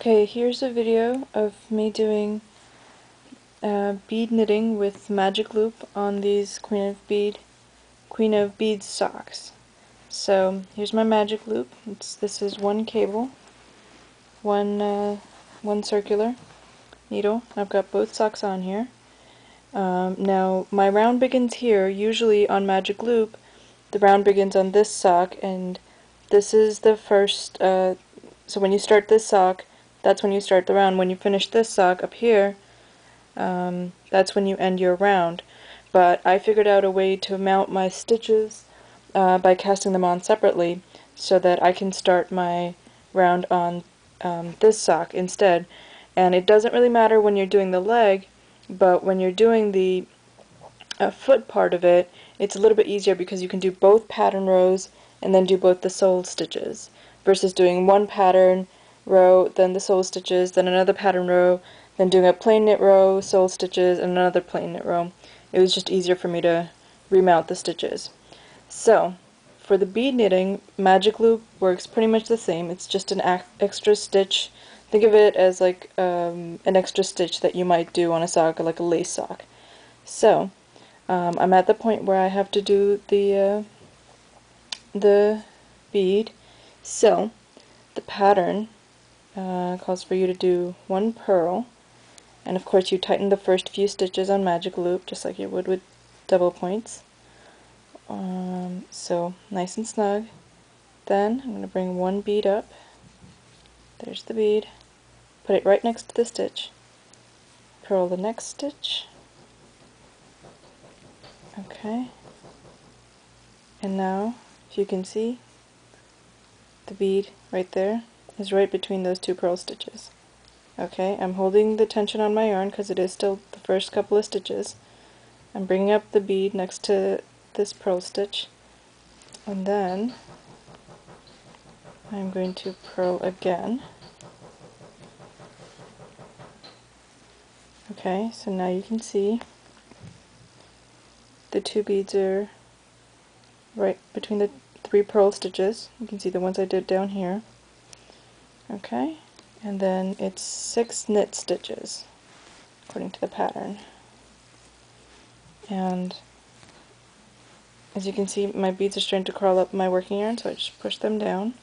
Okay, here's a video of me doing bead knitting with magic loop on these Queen of Beads socks. So here's my magic loop. This is one cable, one circular needle. I've got both socks on here. Now my round begins here. Usually on magic loop, the round begins on this sock, and this is the first. So when you start this sock, that's when you start the round. When you finish this sock up here, that's when you end your round. But I figured out a way to mount my stitches by casting them on separately so that I can start my round on this sock instead. And it doesn't really matter when you're doing the leg, but when you're doing the foot part of it, it's a little bit easier because you can do both pattern rows and then do both the sole stitches versus doing one pattern row, then the sole stitches, then another pattern row, then doing a plain knit row, sole stitches, and another plain knit row. It was just easier for me to remount the stitches. So, for the bead knitting, magic loop works pretty much the same. It's just an extra stitch. Think of it as like an extra stitch that you might do on a sock, like a lace sock. So, I'm at the point where I have to do the bead. So, the pattern calls for you to do one purl, and of course you tighten the first few stitches on magic loop just like you would with double points. So nice and snug. Then I'm going to bring one bead up. There's the bead. Put it right next to the stitch. Purl the next stitch. Okay. And now, if you can see, the bead right there is right between those two purl stitches. Okay, I'm holding the tension on my yarn because it is still the first couple of stitches. I'm bringing up the bead next to this purl stitch, and then I'm going to purl again. Okay, so now you can see the two beads are right between the three purl stitches. You can see the ones I did down here. Okay, and then it's 6 knit stitches according to the pattern. And as you can see, my beads are starting to crawl up my working yarn, so I just push them down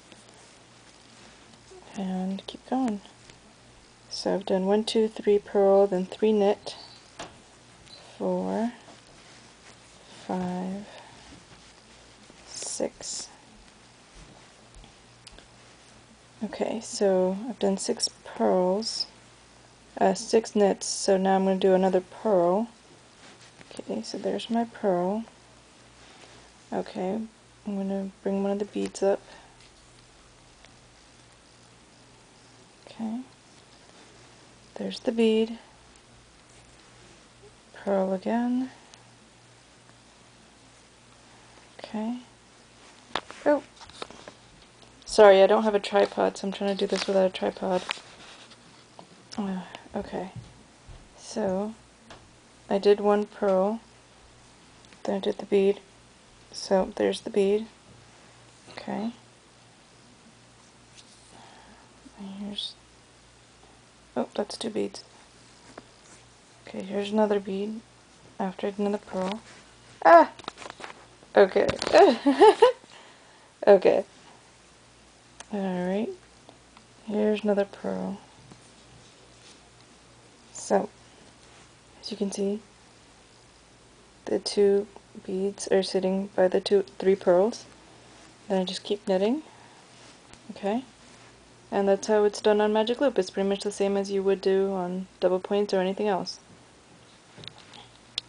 and keep going. So I've done 1, 2, 3 purl, then 3 knit, 4, 5, 6. Okay, so I've done 6 purls, 6 knits, so now I'm going to do another purl. Okay, so there's my purl. Okay, I'm going to bring one of the beads up. Okay, there's the bead. Purl again. Okay. Oh! Sorry, I don't have a tripod, so I'm trying to do this without a tripod. Okay, so I did one purl, then I did the bead, so there's the bead. Okay, and here's, oh, that's 2 beads. Okay, here's another bead after I did another purl. Ah! Okay. Okay. Alright, here's another purl. So, as you can see, the 2 beads are sitting by the 3 purls. Then I just keep knitting. Okay, and that's how it's done on magic loop. It's pretty much the same as you would do on double points or anything else.